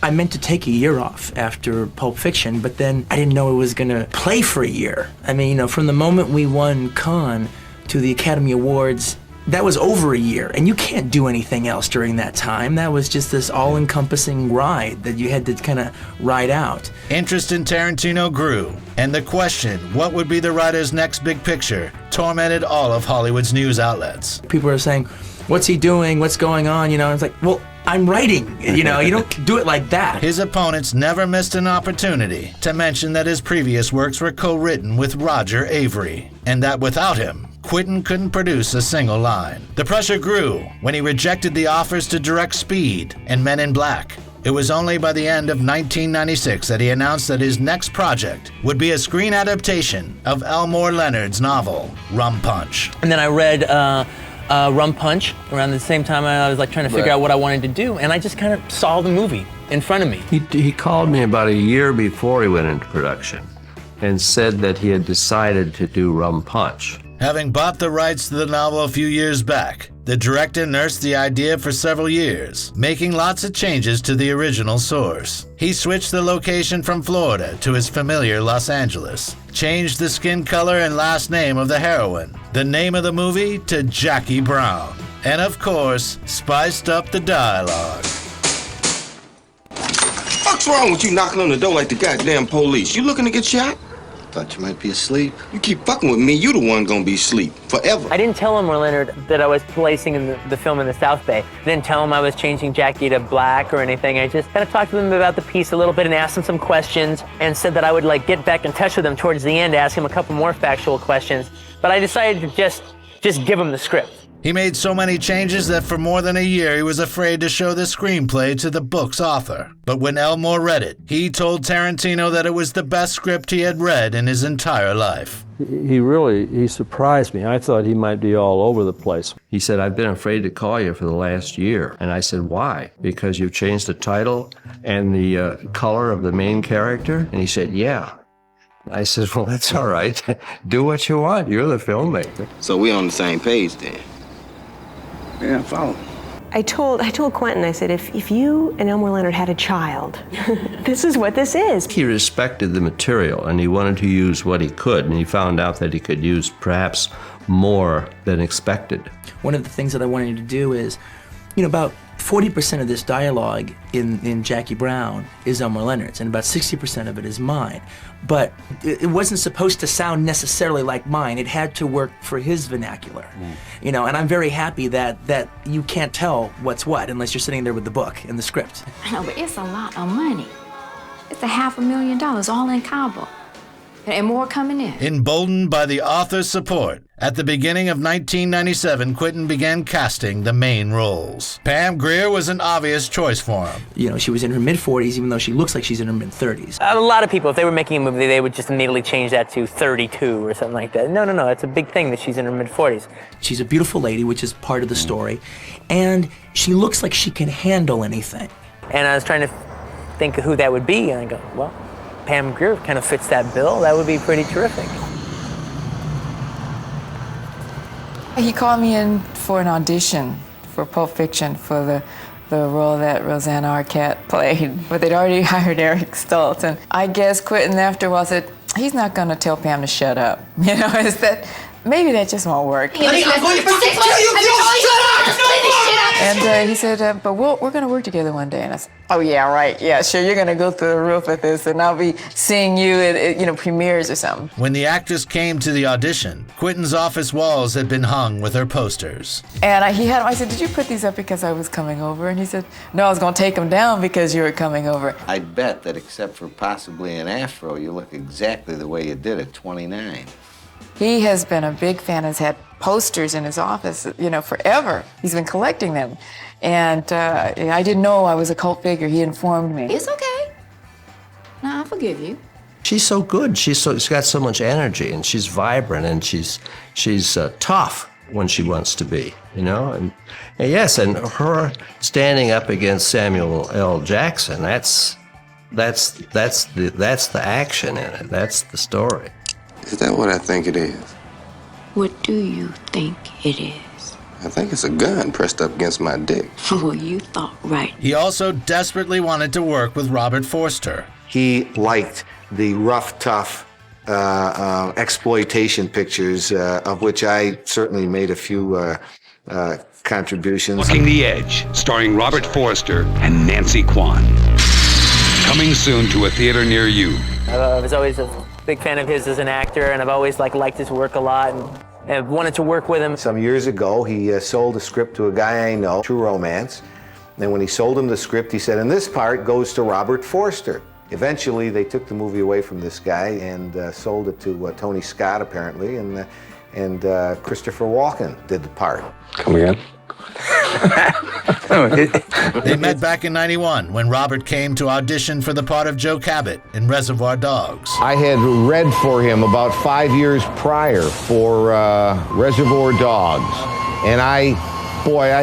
I meant to take a year off after Pulp Fiction, but then I didn't know it was going to play for a year. I mean, you know, from the moment we won Cannes to the Academy Awards, that was over a year, and you can't do anything else during that time. That was just this all-encompassing ride that you had to kind of ride out. Interest in Tarantino grew, and the question, what would be the writer's next big picture, tormented all of Hollywood's news outlets. People are saying, what's he doing? What's going on? You know, it's like, well, I'm writing. You know, you don't do it like that. His opponents never missed an opportunity to mention that his previous works were co-written with Roger Avary, and that without him, Quentin couldn't produce a single line. The pressure grew when he rejected the offers to direct Speed and Men in Black. It was only by the end of 1996 that he announced that his next project would be a screen adaptation of Elmore Leonard's novel, Rum Punch. And then I read Rum Punch around the same time I was like trying to figure out what I wanted to do, and I just kind of saw the movie in front of me. He called me about a year before he went into production and said that he had decided to do Rum Punch. Having bought the rights to the novel a few years back, the director nursed the idea for several years, making lots of changes to the original source. He switched the location from Florida to his familiar Los Angeles, changed the skin color and last name of the heroine, the name of the movie to Jackie Brown, and of course, spiced up the dialogue. What's wrong with you knocking on the door like the goddamn police? You looking to get shot? Thought you might be asleep. You keep fucking with me, you the one gonna be asleep forever. I didn't tell Elmore Leonard that I was placing in the film in the South Bay. I didn't tell him I was changing Jackie to black or anything. I just kind of talked to him about the piece a little bit and asked him some questions and said that I would like get back in touch with him towards the end, ask him a couple more factual questions. But I decided to just give him the script. He made so many changes that for more than a year he was afraid to show the screenplay to the book's author. But when Elmore read it, he told Tarantino that it was the best script he had read in his entire life. He surprised me. I thought he might be all over the place. He said, I've been afraid to call you for the last year. And I said, why? Because you've changed the title and the color of the main character? And he said, yeah. I said, well, that's all right. Do what you want. You're the filmmaker. So we on the same page then? Yeah, follow. I told Quentin, I said, if you and Elmore Leonard had a child, this is what this is. He respected the material, and he wanted to use what he could, and he found out that he could use perhaps more than expected. One of the things that I wanted to do is, you know, about 40% of this dialogue in Jackie Brown is Elmore Leonard's, and about 60% of it is mine. But it wasn't supposed to sound necessarily like mine. It had to work for his vernacular. You know, and I'm very happy that you can't tell what's what unless you're sitting there with the book and the script. I know, but it's a lot of money. It's $500,000 all in Cabo. And more coming in. Emboldened by the author's support, at the beginning of 1997, Quentin began casting the main roles. Pam Grier was an obvious choice for him. You know, she was in her mid-40s, even though she looks like she's in her mid-30s. A lot of people, if they were making a movie, they would just immediately change that to 32 or something like that. No, it's a big thing that she's in her mid-40s. She's a beautiful lady, which is part of the story, and she looks like she can handle anything. And I was trying to think of who that would be, and I go, well, Pam Grier kind of fits that bill. That would be pretty terrific. He called me in for an audition for Pulp Fiction for the role that Rosanna Arquette played, but they'd already hired Eric Stoltz. And I guess Quentin after a while said, he's not going to tell Pam to shut up. You know, is that maybe that just won't work. Honey, I'm going to fucking kill you if you don't shut up! And he said, but we're going to work together one day. And I said, oh, yeah, right. Yeah, sure, you're going to go through the roof at this, and I'll be seeing you at premieres or something. When the actress came to the audition, Quentin's office walls had been hung with her posters. And I said, did you put these up because I was coming over? And he said, no, I was going to take them down because you were coming over. I'd bet that except for possibly an afro, you look exactly the way you did at 29. He has been a big fan, has had posters in his office, forever. He's been collecting them. And I didn't know I was a cult figure. He informed me. It's okay. No, I forgive you. She's so good. She's got so much energy, and she's vibrant, and she's tough when she wants to be, And yes, and her standing up against Samuel L. Jackson, that's the action in it. That's the story. Is that what I think it is? What do you think it is? I think it's a gun pressed up against my dick. Well, you thought right. He also desperately wanted to work with Robert Forster. He liked the rough, tough exploitation pictures, of which I certainly made a few contributions. Walking the Edge, starring Robert Forster and Nancy Kwan. Coming soon to a theater near you. I was always a big fan of his as an actor, and I've always liked his work a lot and wanted to work with him. Some years ago, he sold a script to a guy I know, True Romance. And when he sold him the script, he said, and this part goes to Robert Forster. Eventually, they took the movie away from this guy and sold it to Tony Scott, apparently, and Christopher Walken did the part. Come again? They met back in '91 when Robert came to audition for the part of Joe Cabot in Reservoir Dogs. I had read for him about 5 years prior for Reservoir Dogs, and I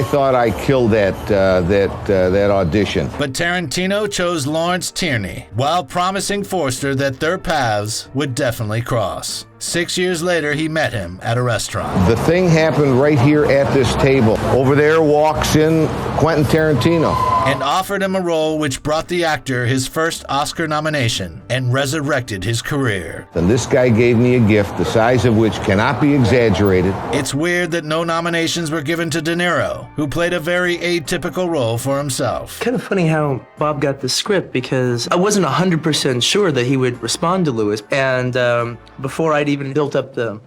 thought I killed that audition. But Tarantino chose Lawrence Tierney, while promising Forster that their paths would definitely cross. 6 years later, he met him at a restaurant. The thing happened right here at this table. Over there walks in Quentin Tarantino. And offered him a role which brought the actor his first Oscar nomination and resurrected his career. And this guy gave me a gift the size of which cannot be exaggerated. It's weird that no nominations were given to De Niro, who played a very atypical role for himself. Kind of funny how Bob got the script, because I wasn't 100% sure that he would respond to Lewis. And before I'd even built up the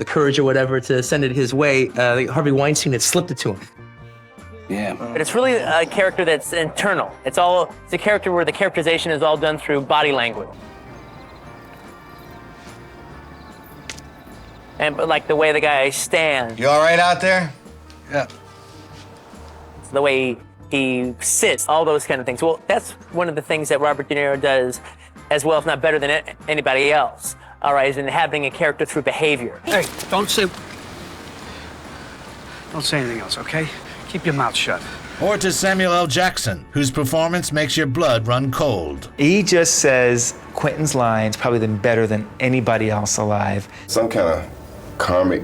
courage or whatever to send it his way, Harvey Weinstein had slipped it to him. Yeah. But it's really a character that's internal. It's a character where the characterization is all done through body language. But like the way the guy stands. You all right out there? Yeah. The way he sits, all those kind of things. Well, that's one of the things that Robert De Niro does as well, if not better than anybody else. All right, is inhabiting a character through behavior. Hey, don't say anything else, okay? Keep your mouth shut. Or to Samuel L. Jackson, whose performance makes your blood run cold. He just says Quentin's lines probably been better than anybody else alive. Some kind of karmic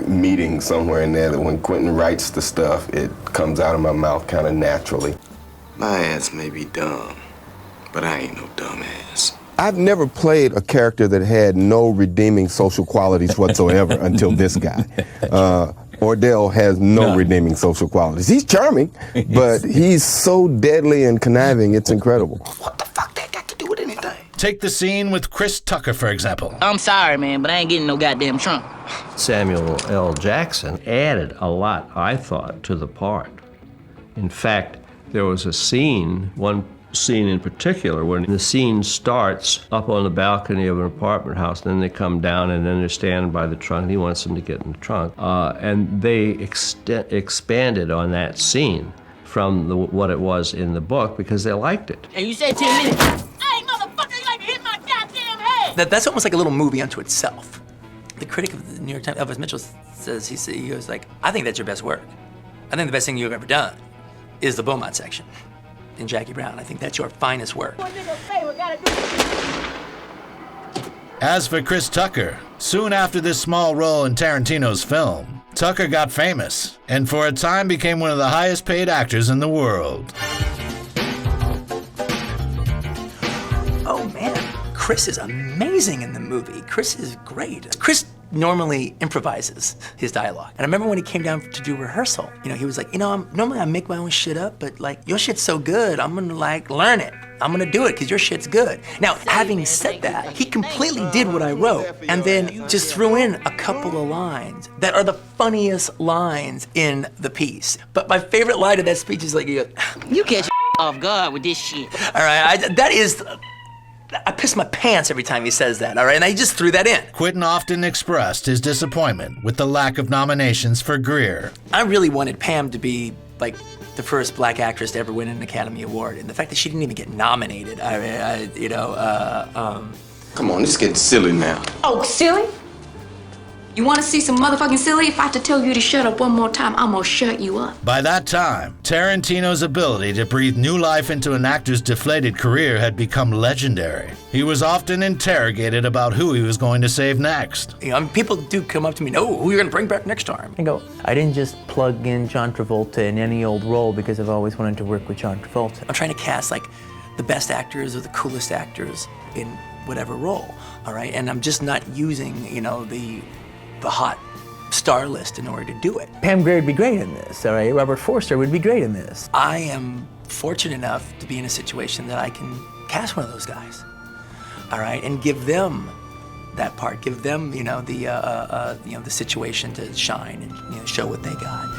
meeting somewhere in there that when Quentin writes the stuff, it comes out of my mouth kind of naturally. My ass may be dumb, but I ain't no dumb ass. I've never played a character that had no redeeming social qualities whatsoever until this guy. Ordell has no redeeming social qualities. He's charming, but he's so deadly and conniving, it's incredible. What the fuck that got to do with anything? Take the scene with Chris Tucker, for example. I'm sorry, man, but I ain't getting no goddamn trunk. Samuel L. Jackson added a lot, I thought, to the part. In fact, there was a scene, one scene in particular, when the scene starts up on the balcony of an apartment house, and then they come down and then they're standing by the trunk, and he wants them to get in the trunk. And they expanded on that scene from what it was in the book because they liked it. And you said 10 minutes. Hey, motherfucker, you like to hit my goddamn head! That's almost like a little movie unto itself. The critic of the New York Times, Elvis Mitchell, says, he goes like, I think that's your best work. I think the best thing you've ever done is the Beaumont section in Jackie Brown. I think that's your finest work. As for Chris Tucker, soon after this small role in Tarantino's film, Tucker got famous and for a time became one of the highest paid actors in the world. Oh man, Chris is amazing in the movie. Chris is great. Chris normally improvises his dialogue. And I remember when he came down to do rehearsal, he was like, normally I make my own shit up, but your shit's so good, I'm gonna learn it. I'm gonna do it because your shit's good. Now, having said that, he completely did what I wrote and then just threw in a couple of lines that are the funniest lines in the piece. But my favorite line of that speech is like, you catch off guard with this shit. All right, I piss my pants every time he says that, all right? And I just threw that in. Quentin often expressed his disappointment with the lack of nominations for Grier. I really wanted Pam to be, the first black actress to ever win an Academy Award. And the fact that she didn't even get nominated, Come on, this is getting silly now. Oh, silly? You want to see some motherfucking silly? If I have to tell you to shut up one more time, I'm gonna shut you up. By that time, Tarantino's ability to breathe new life into an actor's deflated career had become legendary. He was often interrogated about who he was going to save next. You know, people do come up to me, "No, who are you going to bring back next time?" I go, I didn't just plug in John Travolta in any old role because I've always wanted to work with John Travolta. I'm trying to cast like the best actors or the coolest actors in whatever role, all right? And I'm just not using, you know, the hot star list in order to do it. Pam Grier would be great in this, all right? Robert Forster would be great in this. I am fortunate enough to be in a situation that I can cast one of those guys, all right, and give them that part, give them, you know, the situation to shine and, you know, show what they got.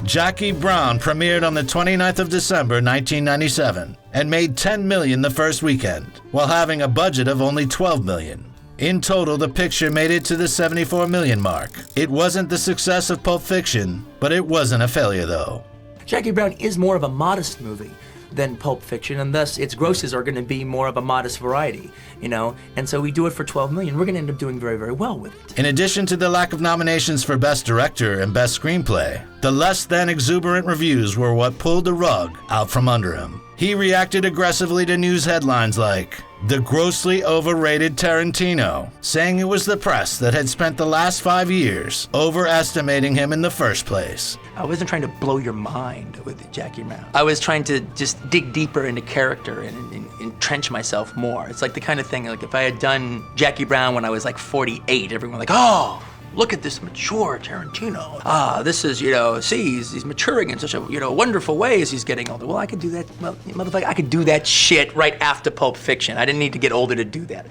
Jackie Brown premiered on the 29th of December, 1997, and made $10 million the first weekend, while having a budget of only $12 million. In total, the picture made it to the $74 million mark. It wasn't the success of Pulp Fiction, but it wasn't a failure though. Jackie Brown is more of a modest movie than Pulp Fiction, and thus its grosses are going to be more of a modest variety, you know? And so we do it for $12 million. We're going to end up doing very, very well with it. In addition to the lack of nominations for Best Director and Best Screenplay, the less than exuberant reviews were what pulled the rug out from under him. He reacted aggressively to news headlines like, "The grossly overrated Tarantino," saying it was the press that had spent the last 5 years overestimating him in the first place. I wasn't trying to blow your mind with Jackie Brown. I was trying to just dig deeper into character and entrench myself more. It's like the kind of thing, like if I had done Jackie Brown when I was like 48, everyone like, "Oh, look at this mature Tarantino. This is, you know, see, he's maturing in such a, you know, wonderful way as he's getting older." Well, I could do that, well, motherfucker, I could do that shit right after Pulp Fiction. I didn't need to get older to do that.